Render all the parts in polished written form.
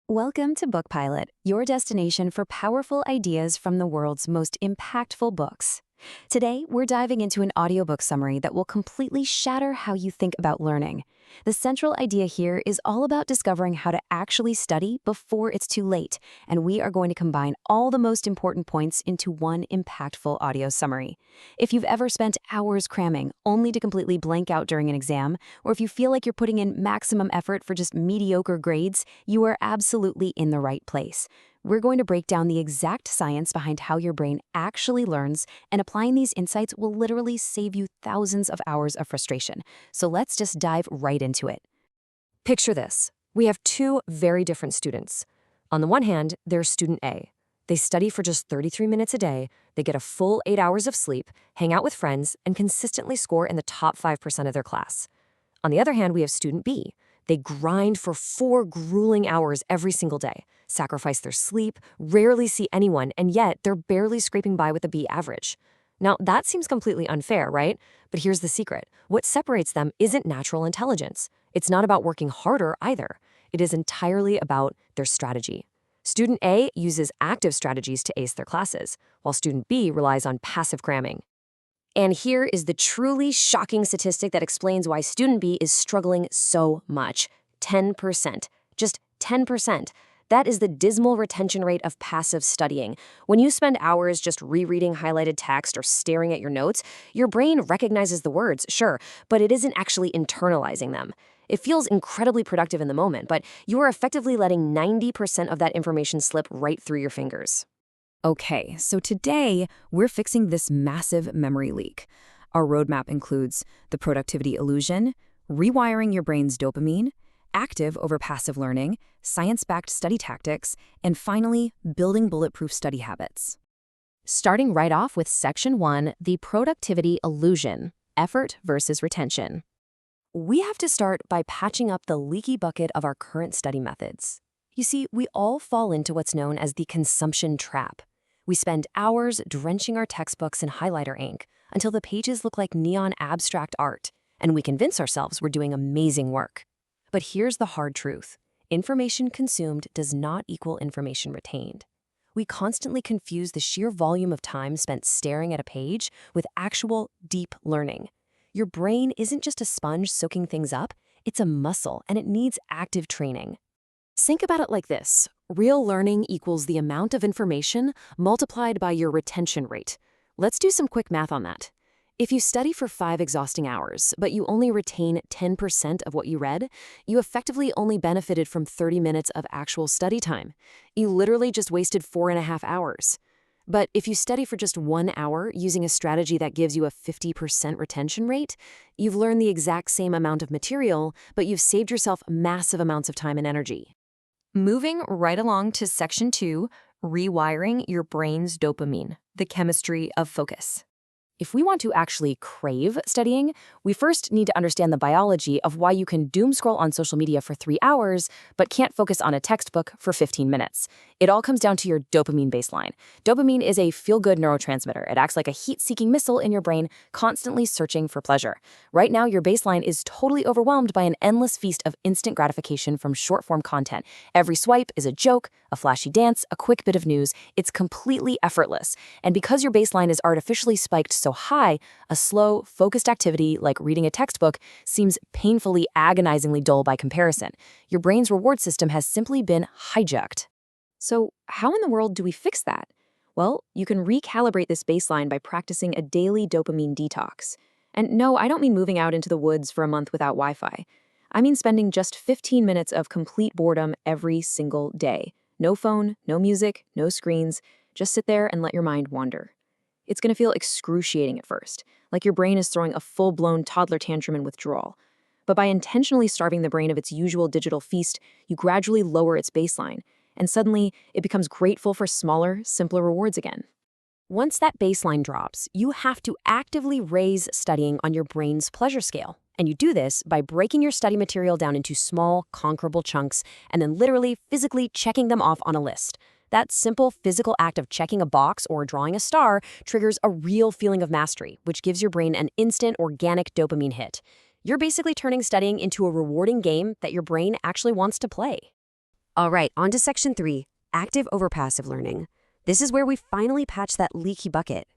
Welcome to BookPilot, your destination for powerful ideas from the world's most impactful books. Today, we're diving into an audiobook summary that will completely shatter how you think about learning. The central idea here is all about discovering how to actually study before it's too late, and we are going to combine all the most important points into one impactful audio summary. If you've ever spent hours cramming only to completely blank out during an exam, or if you feel like you're putting in maximum effort for just mediocre grades, you are absolutely in the right place. We're going to break down the exact science behind how your brain actually learns, and applying these insights will literally save you thousands of hours of frustration. So let's just dive right into it. Picture this. We have two very different students. On the one hand, there's student A. They study for just 33 minutes a day, they get a full 8 hours of sleep, hang out with friends, and consistently score in the top 5% of their class. On the other hand, we have student B. They grind for 4 grueling hours every single day, sacrifice their sleep, rarely see anyone, and yet they're barely scraping by with a B average. Now, that seems completely unfair, right? But here's the secret. What separates them isn't natural intelligence. It's not about working harder either. It is entirely about their strategy. Student A uses active strategies to ace their classes, while student B relies on passive cramming. And here is the truly shocking statistic that explains why student B is struggling so much. 10%. Just 10%. That is the dismal retention rate of passive studying. When you spend hours just rereading highlighted text or staring at your notes, your brain recognizes the words, sure, but it isn't actually internalizing them. It feels incredibly productive in the moment, but you are effectively letting 90% of that information slip right through your fingers. Okay, so today we're fixing this massive memory leak. Our roadmap includes the productivity illusion, rewiring your brain's dopamine, active over passive learning, science-backed study tactics, and finally, building bulletproof study habits. Starting right off with Section 1, the productivity illusion, effort versus retention. We have to start by patching up the leaky bucket of our current study methods. You see, we all fall into what's known as the consumption trap. We spend hours drenching our textbooks in highlighter ink until the pages look like neon abstract art, and we convince ourselves we're doing amazing work. But here's the hard truth. Information consumed does not equal information retained. We constantly confuse the sheer volume of time spent staring at a page with actual deep learning. Your brain isn't just a sponge soaking things up, it's a muscle, and it needs active training. Think about it like this. Real learning equals the amount of information multiplied by your retention rate. Let's do some quick math on that. If you study for 5 exhausting hours, but you only retain 10% of what you read, you effectively only benefited from 30 minutes of actual study time. You literally just wasted 4.5 hours. But if you study for just 1 hour using a strategy that gives you a 50% retention rate, you've learned the exact same amount of material, but you've saved yourself massive amounts of time and energy. Moving right along to Section 2, rewiring your brain's dopamine, the chemistry of focus. If we want to actually crave studying, we first need to understand the biology of why you can doom scroll on social media for 3 hours, but can't focus on a textbook for 15 minutes. It all comes down to your dopamine baseline. Dopamine is a feel-good neurotransmitter. It acts like a heat-seeking missile in your brain, constantly searching for pleasure. Right now, your baseline is totally overwhelmed by an endless feast of instant gratification from short-form content. Every swipe is a joke, a flashy dance, a quick bit of news. It's completely effortless. And because your baseline is artificially spiked so high, a slow, focused activity like reading a textbook seems painfully, agonizingly dull by comparison. Your brain's reward system has simply been hijacked. So how in the world do we fix that? Well, you can recalibrate this baseline by practicing a daily dopamine detox. And no, I don't mean moving out into the woods for a month without Wi-Fi. I mean spending just 15 minutes of complete boredom every single day. No phone, no music, no screens. Just sit there and let your mind wander. It's going to feel excruciating at first, like your brain is throwing a full-blown toddler tantrum in withdrawal. But by intentionally starving the brain of its usual digital feast, you gradually lower its baseline, and suddenly it becomes grateful for smaller, simpler rewards again. Once that baseline drops, you have to actively raise studying on your brain's pleasure scale. And you do this by breaking your study material down into small, conquerable chunks, and then literally, physically checking them off on a list. That simple physical act of checking a box or drawing a star triggers a real feeling of mastery, which gives your brain an instant organic dopamine hit. You're basically turning studying into a rewarding game that your brain actually wants to play. All right, on to section 3, active over passive learning. This is where we finally patch that leaky bucket.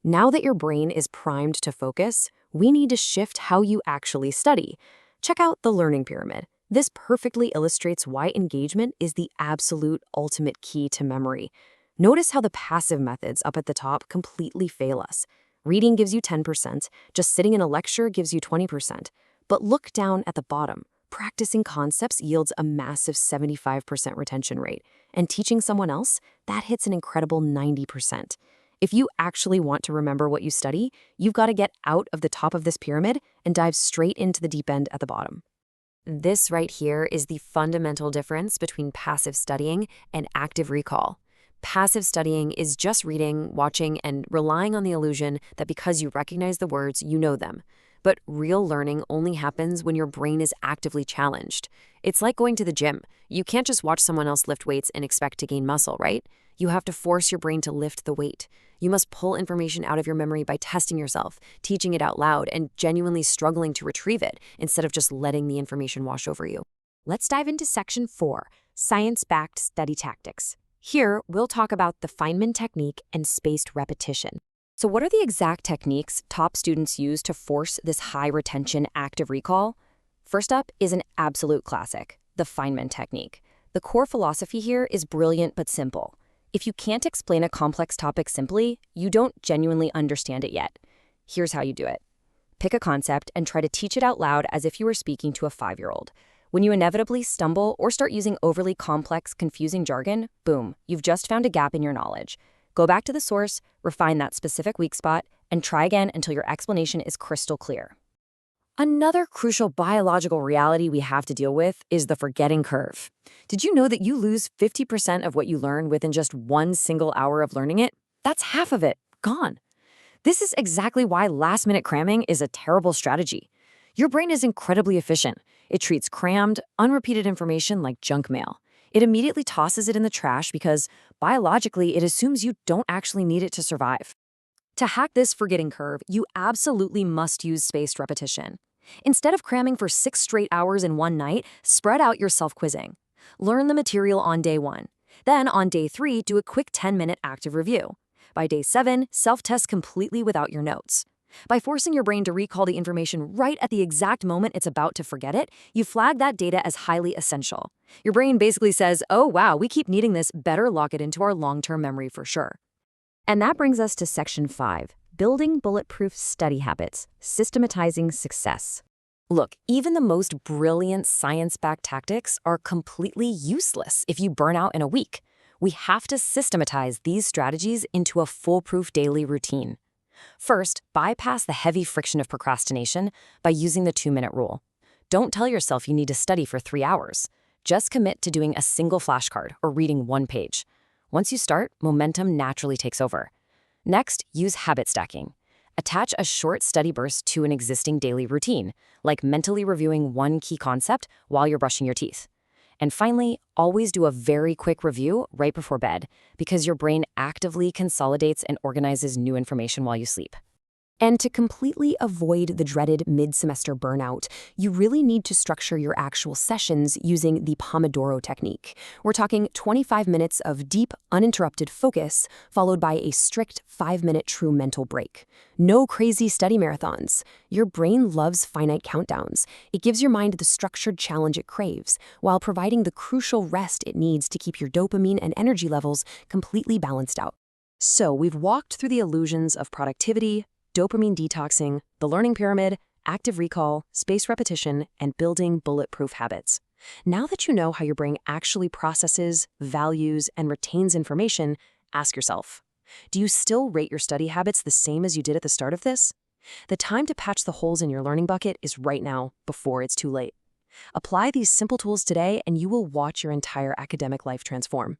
Now that your brain is primed to focus, we need to shift how you actually study. Check out the learning pyramid. This perfectly illustrates why engagement is the absolute ultimate key to memory. Notice how the passive methods up at the top completely fail us. Reading gives you 10%, just sitting in a lecture gives you 20%. But look down at the bottom. Practicing concepts yields a massive 75% retention rate, and teaching someone else, that hits an incredible 90%. If you actually want to remember what you study, you've got to get out of the top of this pyramid and dive straight into the deep end at the bottom. This right here is the fundamental difference between passive studying and active recall. Passive studying is just reading, watching, and relying on the illusion that because you recognize the words, you know them. But real learning only happens when your brain is actively challenged. It's like going to the gym. You can't just watch someone else lift weights and expect to gain muscle, right? You have to force your brain to lift the weight. You must pull information out of your memory by testing yourself, teaching it out loud, and genuinely struggling to retrieve it instead of just letting the information wash over you. Let's dive into section 4, science-backed study tactics. Here, we'll talk about the Feynman technique and spaced repetition. So what are the exact techniques top students use to force this high retention active recall? First up is an absolute classic, the Feynman technique. The core philosophy here is brilliant but simple. If you can't explain a complex topic simply, you don't genuinely understand it yet. Here's how you do it. Pick a concept and try to teach it out loud as if you were speaking to a 5-year-old. When you inevitably stumble or start using overly complex, confusing jargon, boom, you've just found a gap in your knowledge. Go back to the source, refine that specific weak spot, and try again until your explanation is crystal clear. Another crucial biological reality we have to deal with is the forgetting curve. Did you know that you lose 50% of what you learn within just one single hour of learning it? That's half of it, gone. This is exactly why last-minute cramming is a terrible strategy. Your brain is incredibly efficient. It treats crammed, unrepeated information like junk mail. It immediately tosses it in the trash because, biologically, it assumes you don't actually need it to survive. To hack this forgetting curve, you absolutely must use spaced repetition. Instead of cramming for 6 straight hours in one night, spread out your self-quizzing. Learn the material on day 1. Then, on day 3, do a quick 10-minute active review. By day 7, self-test completely without your notes. By forcing your brain to recall the information right at the exact moment it's about to forget it, you flag that data as highly essential. Your brain basically says, oh wow, we keep needing this, better lock it into our long-term memory for sure. And that brings us to section 5, building bulletproof study habits, systematizing success. Look, even the most brilliant science-backed tactics are completely useless if you burn out in a week. We have to systematize these strategies into a foolproof daily routine. First, bypass the heavy friction of procrastination by using the 2-minute rule. Don't tell yourself you need to study for 3 hours. Just commit to doing a single flashcard or reading 1 page. Once you start, momentum naturally takes over. Next, use habit stacking. Attach a short study burst to an existing daily routine, like mentally reviewing 1 key concept while you're brushing your teeth. And finally, always do a very quick review right before bed, because your brain actively consolidates and organizes new information while you sleep. And to completely avoid the dreaded mid-semester burnout, you really need to structure your actual sessions using the Pomodoro technique. We're talking 25 minutes of deep, uninterrupted focus, followed by a strict 5-minute true mental break. No crazy study marathons. Your brain loves finite countdowns. It gives your mind the structured challenge it craves, while providing the crucial rest it needs to keep your dopamine and energy levels completely balanced out. So we've walked through the illusions of productivity, dopamine detoxing, the learning pyramid, active recall, spaced repetition, and building bulletproof habits. Now that you know how your brain actually processes, values, and retains information, ask yourself, do you still rate your study habits the same as you did at the start of this? The time to patch the holes in your learning bucket is right now, before it's too late. Apply these simple tools today, and you will watch your entire academic life transform.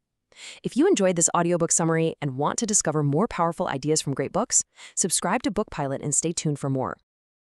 If you enjoyed this audiobook summary and want to discover more powerful ideas from great books, subscribe to BookPilot and stay tuned for more.